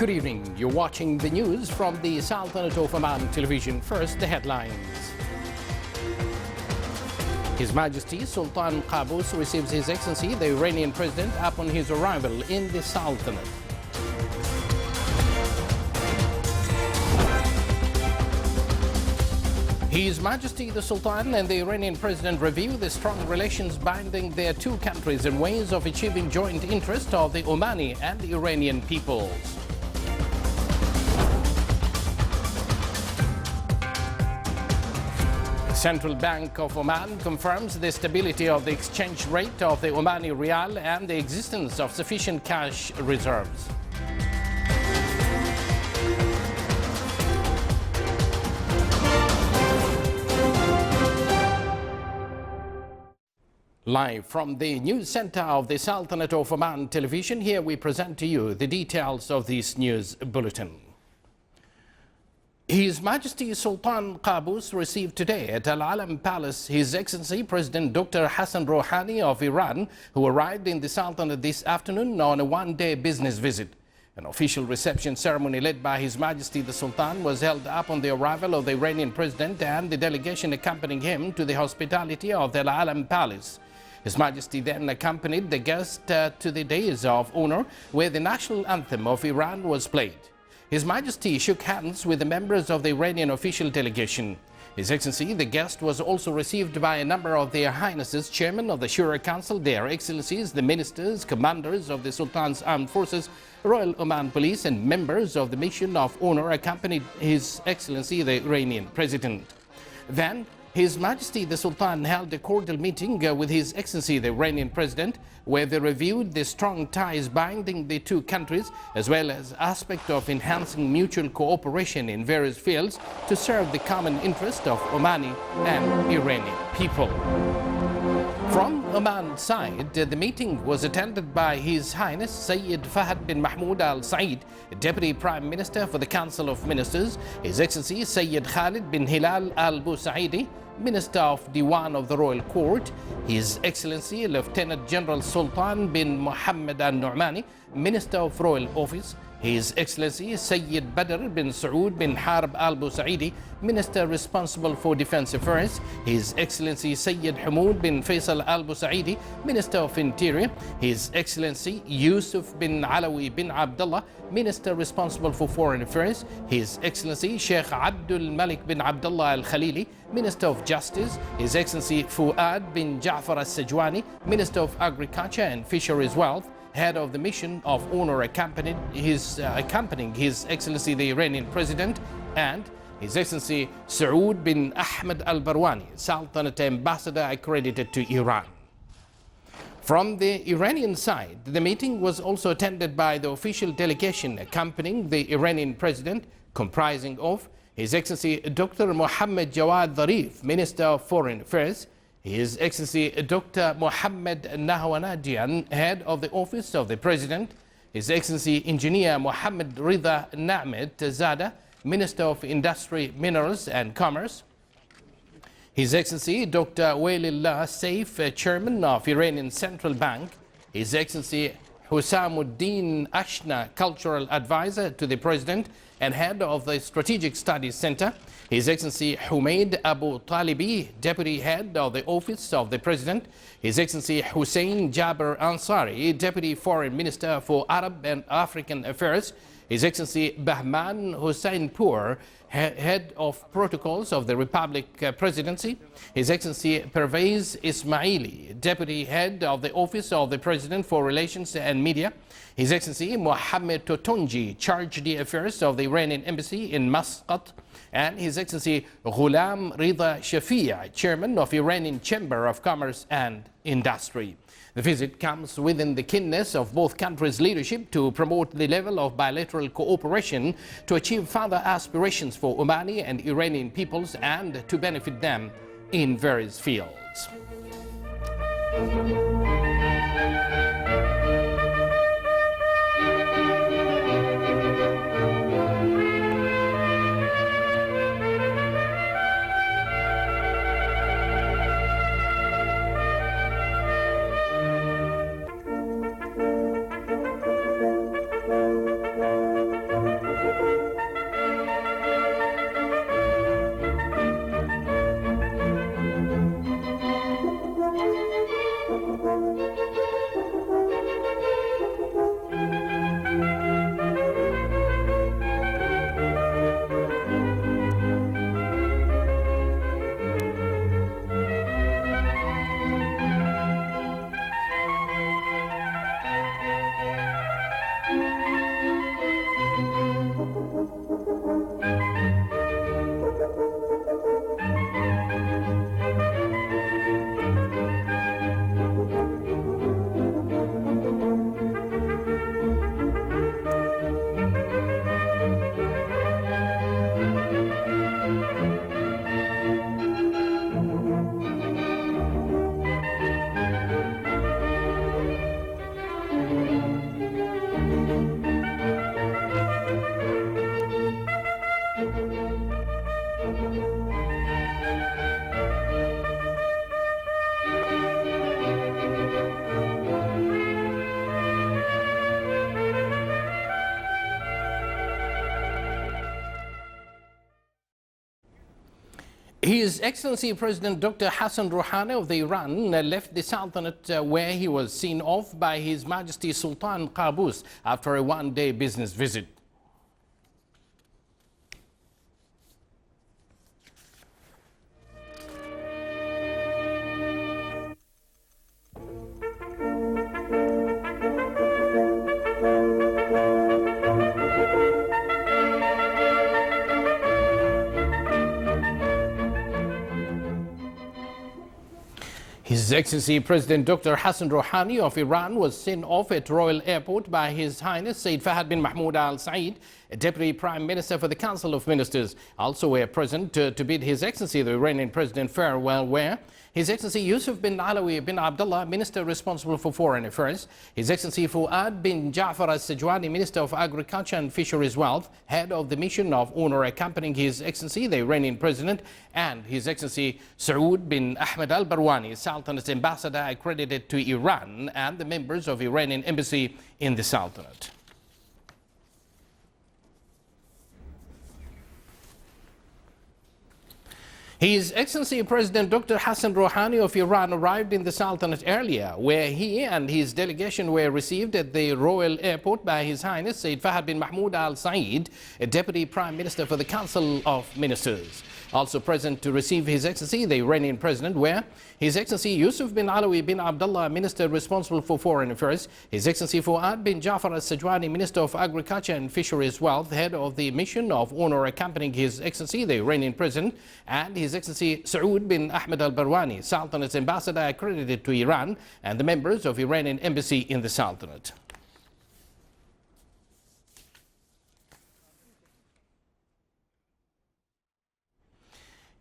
Good evening. You're watching the news from the Sultanate of Oman television. First, the headlines. His Majesty Sultan Qaboos receives His Excellency the Iranian President upon his arrival in the Sultanate. His Majesty the Sultan and the Iranian President review the strong relations binding their two countries and ways of achieving joint interest of the Omani and the Iranian peoples. The Central Bank of Oman confirms the stability of the exchange rate of the Omani Rial and the existence of sufficient cash reserves. Live from the news center of the Sultanate of Oman television, here we present to you the details of this news bulletin. His Majesty Sultan Qaboos received today at Al Alam Palace His Excellency President Dr. Hassan Rouhani of Iran, who arrived in the Sultanate this afternoon on a one-day business visit. An official reception ceremony led by His Majesty the Sultan was held upon the arrival of the Iranian President and the delegation accompanying him to the hospitality of the Al Alam Palace. His Majesty then accompanied the guest to the dais of honor, where the national anthem of Iran was played. His Majesty shook hands with the members of the Iranian official delegation. His Excellency, the guest, was also received by a number of Their Highnesses, Chairman of the Shura Council, Their Excellencies, the Ministers, Commanders of the Sultan's Armed Forces, Royal Oman Police, and members of the Mission of Honor accompanied His Excellency, the Iranian President. Then, His Majesty the Sultan held a cordial meeting with His Excellency the Iranian President, where they reviewed the strong ties binding the two countries, as well as aspects of enhancing mutual cooperation in various fields to serve the common interest of Omani and Iranian people. From Oman's side, the meeting was attended by His Highness Sayyid Fahad bin Mahmoud Al Saeed, Deputy Prime Minister for the Council of Ministers, His Excellency Sayyid Khalid bin Hilal Al Busaidi, Minister of Diwan of the Royal Court, His Excellency Lieutenant General Sultan bin Mohammed Al Nu'mani, Minister of Royal Office, His Excellency Sayyid Badr bin Saud bin Harb Al Busaidi, Minister responsible for Defense Affairs, His Excellency Sayyid Hamoud bin Faisal Al Busaidi, Minister of Interior, His Excellency Yusuf bin Alawi bin Abdullah, Minister responsible for Foreign Affairs, His Excellency Sheikh Abdul Malik bin Abdullah Al Khalili, Minister of Justice, His Excellency Fuad bin Ja'far Al Sajwani, Minister of Agriculture and Fisheries Wealth, Head of the Mission of Honor accompanying His Excellency the Iranian President, and His Excellency Saud bin Ahmed Al Barwani, Sultanate Ambassador accredited to Iran. From the Iranian side, the meeting was also attended by the official delegation accompanying the Iranian President, comprising of His Excellency Dr. Mohammed Jawad Zarif, Minister of Foreign Affairs, His Excellency Dr. Mohammed Nahwanadian, Head of the Office of the President, His Excellency Engineer Mohammed Rida Na'med Zada, Minister of Industry, Minerals and Commerce, His Excellency Dr. Wailillah Saif, Chairman of Iranian Central Bank, His Excellency Husamuddin Ashna, Cultural Advisor to the President and Head of the Strategic Studies Center, His Excellency Humaid Abu Talibi, Deputy Head of the Office of the President, His Excellency Hussein Jaber Ansari, Deputy Foreign Minister for Arab and African Affairs, His Excellency Bahman Husseinpour, Head of Protocols of the Republic Presidency, His Excellency Pervez Ismaili, Deputy Head of the Office of the President for Relations and Media, His Excellency Mohammed Totonji, Charge d'Affaires of the Iranian Embassy in Muscat, and His Excellency Ghulam Rida Shafia, Chairman of Iranian Chamber of Commerce and Industry. The visit comes within the keenness of both countries' leadership to promote the level of bilateral cooperation to achieve further aspirations for Omani and Iranian peoples and to benefit them in various fields. His Excellency President Dr. Hassan Rouhani of Iran left the Sultanate where he was seen off by His Majesty Sultan Qaboos after a one-day business visit. His Excellency President Dr. Hassan Rouhani of Iran was sent off at Royal Airport by His Highness Sayyid Fahad bin Mahmoud Al Saeed, Deputy Prime Minister for the Council of Ministers. Also were present to bid His Excellency the Iranian President farewell were His Excellency Yusuf bin Alawi bin Abdullah, Minister responsible for Foreign Affairs, His Excellency Fuad bin Ja'far al-Sajwani, Minister of Agriculture and Fisheries Wealth, Head of the Mission of Honor accompanying His Excellency the Iranian President, and His Excellency Saud bin Ahmed al-Barwani, Sultanate's ambassador accredited to Iran, and the members of Iranian embassy in the Sultanate. His Excellency President Dr. Hassan Rouhani of Iran arrived in the Sultanate earlier, where he and his delegation were received at the Royal Airport by His Highness Sayyid Fahad bin Mahmoud Al Saeed, Deputy Prime Minister for the Council of Ministers. Also present to receive His Excellency the Iranian President were His Excellency Yusuf bin Alawi bin Abdullah, Minister responsible for Foreign Affairs, His Excellency Fuad bin Ja'far al-Sajwani, Minister of Agriculture and Fisheries Wealth, Head of the Mission of Honor accompanying His Excellency the Iranian President, and His Excellency Saud bin Ahmed al-Barwani, Sultanate's ambassador accredited to Iran, and the members of Iranian embassy in the Sultanate.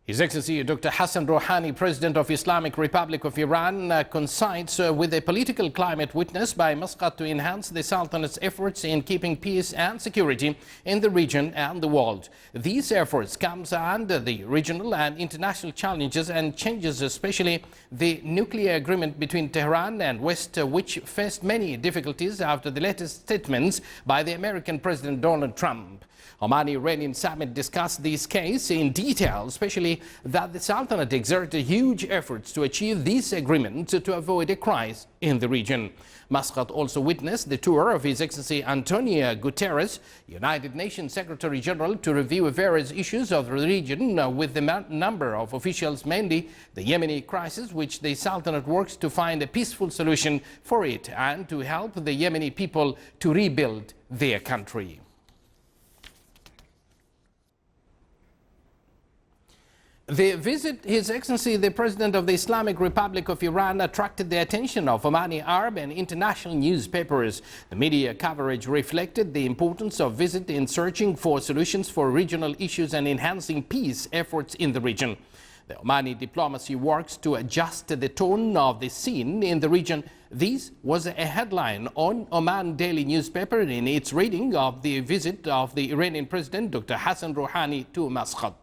His Excellency Dr. Hassan Rouhani, President of Islamic Republic of Iran, coincides with a political climate witnessed by Muscat to enhance the Sultanate's efforts in keeping peace and security in the region and the world. These efforts come under the regional and international challenges and changes, especially the nuclear agreement between Tehran and West, which faced many difficulties after the latest statements by the American President Donald Trump. Omani-Iranian summit discussed this case in detail, especially that the Sultanate exerted huge efforts to achieve this agreement to avoid a crisis in the region. Muscat also witnessed the tour of His Excellency Antonio Guterres, United Nations Secretary General, to review various issues of the region with the number of officials, mainly the Yemeni crisis, which the Sultanate works to find a peaceful solution for it and to help the Yemeni people to rebuild their country. The visit, His Excellency the President of the Islamic Republic of Iran, attracted the attention of Omani Arab and international newspapers. The media coverage reflected the importance of visit in searching for solutions for regional issues and enhancing peace efforts in the region. The Omani diplomacy works to adjust the tone of the scene in the region. This was a headline on Oman Daily newspaper in its reading of the visit of the Iranian President Dr. Hassan Rouhani to Muscat.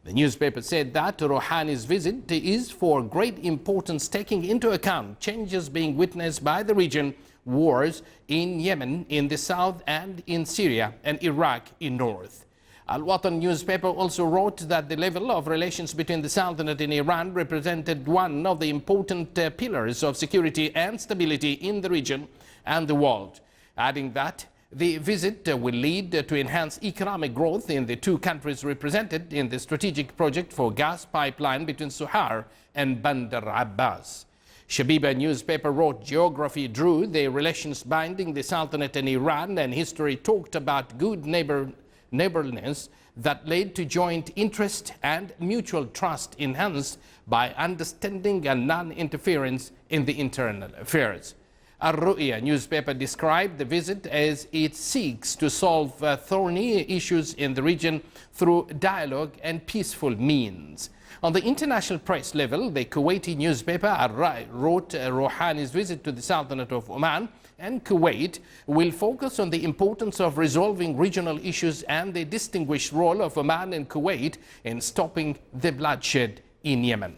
The newspaper said that Rouhani's visit is for great importance, taking into account changes being witnessed by the region, wars in Yemen in the south and in Syria and Iraq in north. Al-Watan newspaper also wrote that the level of relations between the Sultanate and Iran represented one of the important pillars of security and stability in the region and the world, adding that the visit will lead to enhanced economic growth in the two countries represented in the strategic project for gas pipeline between Suhar and Bandar Abbas. Shabiba newspaper wrote geography drew the relations binding the Sultanate and Iran, and history talked about good neighborliness that led to joint interest and mutual trust enhanced by understanding and non-interference in the internal affairs. Al-Ru'ya newspaper described the visit as it seeks to solve thorny issues in the region through dialogue and peaceful means. On the international press level, the Kuwaiti newspaper Al-Rai wrote Rouhani's visit to the Sultanate of Oman and Kuwait will focus on the importance of resolving regional issues and the distinguished role of Oman and Kuwait in stopping the bloodshed in Yemen.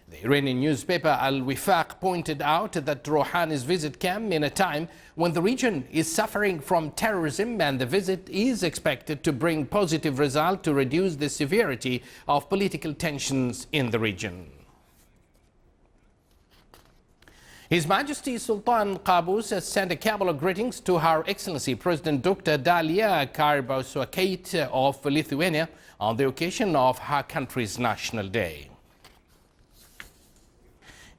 The Iranian newspaper Al-Wifaq pointed out that Rouhani's visit came in a time when the region is suffering from terrorism, and the visit is expected to bring positive results to reduce the severity of political tensions in the region. His Majesty Sultan Qaboos has sent a cabal of greetings to Her Excellency President Dr. Dalia Grybauskaite of Lithuania on the occasion of her country's National Day.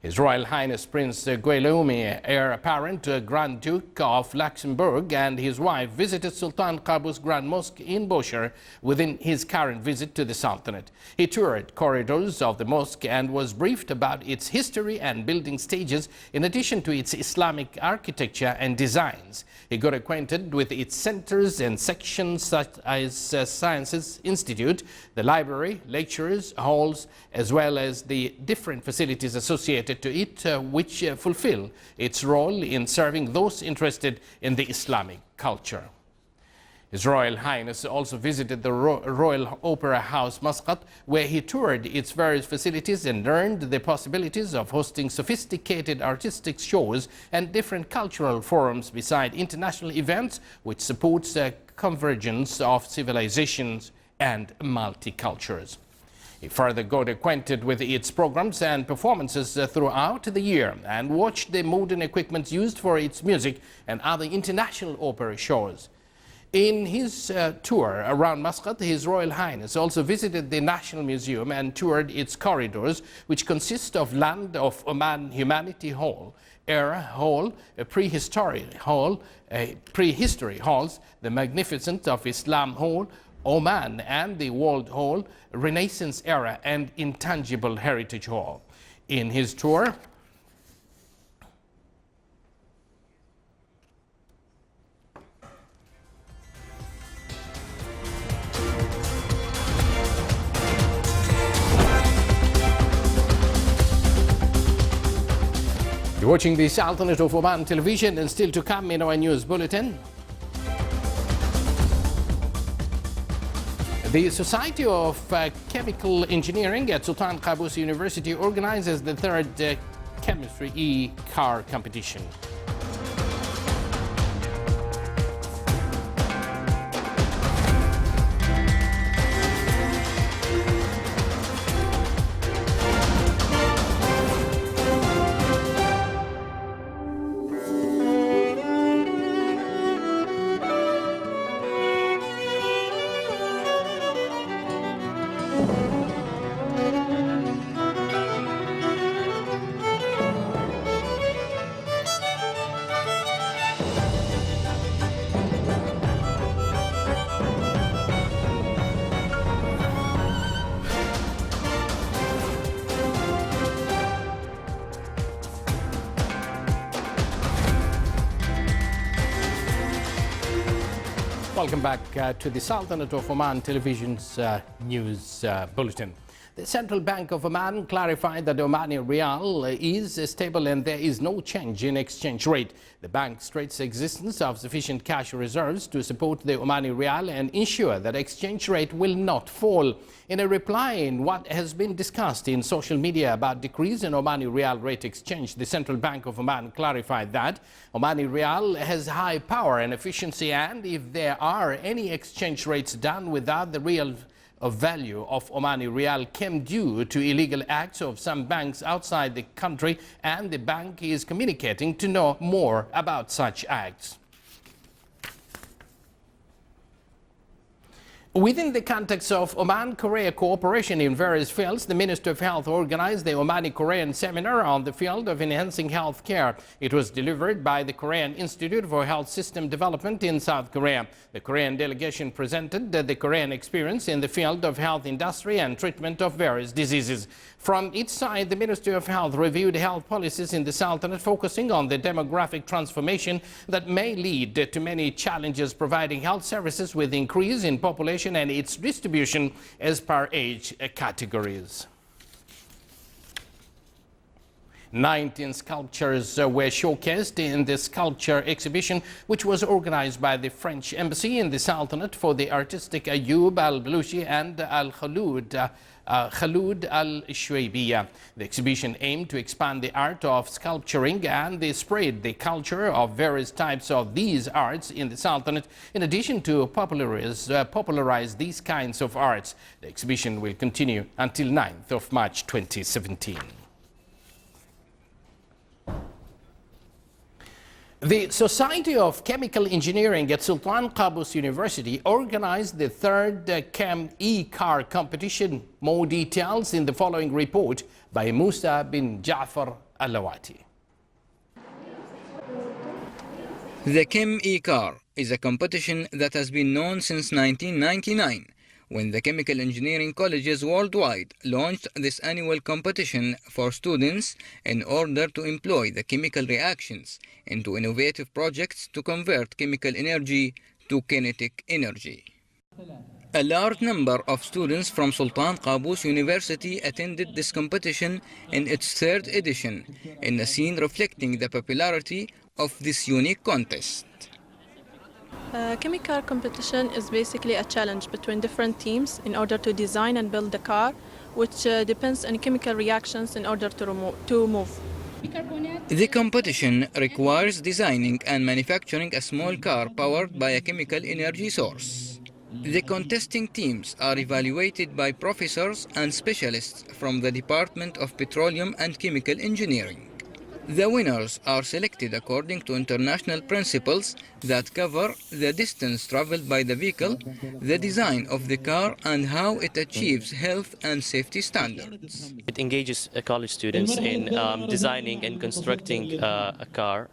His Royal Highness Prince Guillaume, heir apparent Grand Duke of Luxembourg, and his wife visited Sultan Qaboos Grand Mosque in Bushehr within his current visit to the Sultanate. He toured corridors of the mosque and was briefed about its history and building stages, in addition to its Islamic architecture and designs. He got acquainted with its centers and sections such as Sciences Institute, the library, lectures, halls, as well as the different facilities associated to it, which fulfill its role in serving those interested in the Islamic culture. His Royal Highness also visited the Royal Opera House, Muscat, where he toured its various facilities and learned the possibilities of hosting sophisticated artistic shows and different cultural forums beside international events, which supports the convergence of civilizations and multicultures. He further got acquainted with its programs and performances throughout the year and watched the modern equipment used for its music and other international opera shows. In his tour around Muscat, His Royal Highness also visited the National Museum and toured its corridors, which consist of Land of Oman Humanity Hall, Era Hall, a prehistory halls, the Magnificent of Islam Hall, Oman and the World Hall, Renaissance Era and Intangible Heritage Hall. In his tour, you're watching the Sultanate of Oman television, and still to come in our news bulletin. The Society of Chemical Engineering at Sultan Qaboos University organizes the third Chemistry E-Car competition. Welcome back to the Sultanate of Oman television's news bulletin. The Central Bank of Oman clarified that the Omani Rial is stable and there is no change in exchange rate. The bank states the existence of sufficient cash reserves to support the Omani Rial and ensure that exchange rate will not fall. In a reply in what has been discussed in social media about decrease in Omani Rial rate exchange, the Central Bank of Oman clarified that Omani Rial has high power and efficiency, and if there are any exchange rates done without the real value of Omani Rial came due to illegal acts of some banks outside the country, and the bank is communicating to know more about such acts. Within the context of Oman-Korea cooperation in various fields, the Ministry of Health organized the Omani-Korean seminar on the field of enhancing health care. It was delivered by the Korean Institute for Health System Development in South Korea. The Korean delegation presented the Korean experience in the field of health industry and treatment of various diseases. From its side, the Ministry of Health reviewed health policies in the Sultanate, focusing on the demographic transformation that may lead to many challenges, providing health services with increase in population and its distribution as per age categories. 19 sculptures were showcased in the sculpture exhibition, which was organized by the French Embassy in the Sultanate for the artistic Ayoub al-Baluchi and Khaloud al-Shwaybiya. The exhibition aimed to expand the art of sculpturing and they spread the culture of various types of these arts in the Sultanate, in addition to popularize these kinds of arts. The exhibition will continue until 9th of March 2017. The Society of Chemical Engineering at Sultan Qaboos University organized the third Chem E-Car competition. More details in the following report by Musa bin Ja'far Al-Lawati. The Chem E-Car is a competition that has been known since 1999, when the chemical engineering colleges worldwide launched this annual competition for students in order to employ the chemical reactions into innovative projects to convert chemical energy to kinetic energy. A large number of students from Sultan Qaboos University attended this competition in its third edition, in a scene reflecting the popularity of this unique contest. Chemical competition is basically a challenge between different teams in order to design and build a car, which depends on chemical reactions in order to move. The competition requires designing and manufacturing a small car powered by a chemical energy source. The contesting teams are evaluated by professors and specialists from the Department of Petroleum and Chemical Engineering. The winners are selected according to international principles that cover the distance traveled by the vehicle, the design of the car, and how it achieves health and safety standards. It engages college students in designing and constructing a car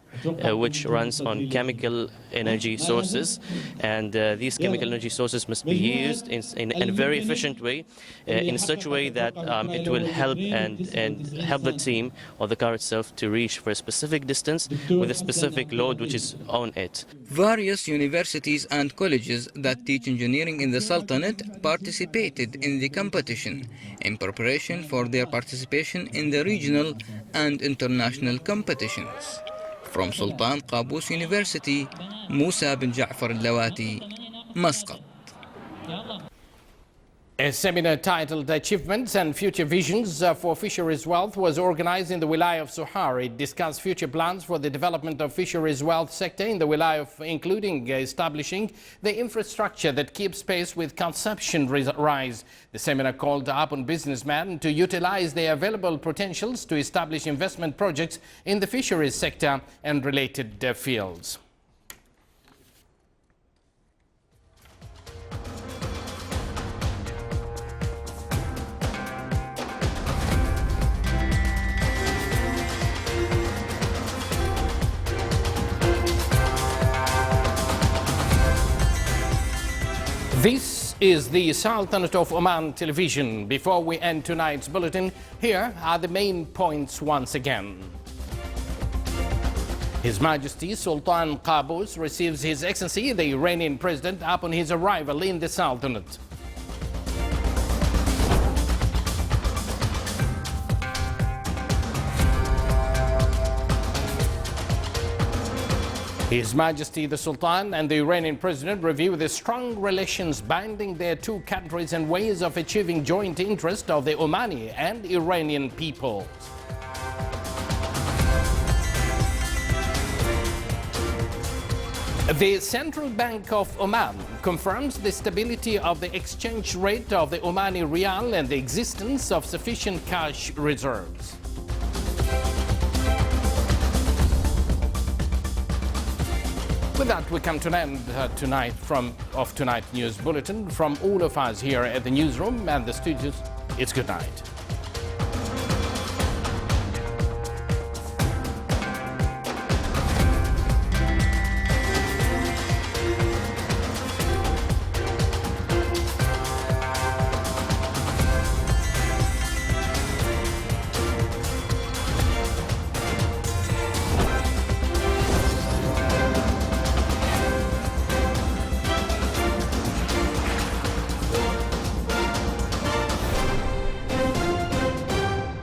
which runs on chemical energy sources, and these chemical energy sources must be used in a very efficient way, in such a way that it will help and help the team or the car itself to reach for a specific distance with a specific load which is on it. Various universities and colleges that teach engineering in the Sultanate participated in the competition in preparation for their participation in the regional and international competitions. From Sultan Qaboos University, Musa bin Ja'far Al-Lawati, Muscat. A seminar titled Achievements and Future Visions for Fisheries Wealth was organized in the Wilaya of Sohar. It discussed future plans for the development of fisheries wealth sector in the Wilaya, including establishing the infrastructure that keeps pace with consumption rise. The seminar called upon businessmen to utilize their available potentials to establish investment projects in the fisheries sector and related fields. This is the Sultanate of Oman television. Before we end tonight's bulletin, here are the main points once again. His Majesty Sultan Qaboos receives His Excellency the Iranian President upon his arrival in the Sultanate. His Majesty the Sultan and the Iranian President review the strong relations binding their two countries and ways of achieving joint interest of the Omani and Iranian peoples. The Central Bank of Oman confirms the stability of the exchange rate of the Omani Rial and the existence of sufficient cash reserves. With that, we come to an end tonight's news bulletin. From all of us here at the newsroom and the studios, it's good night.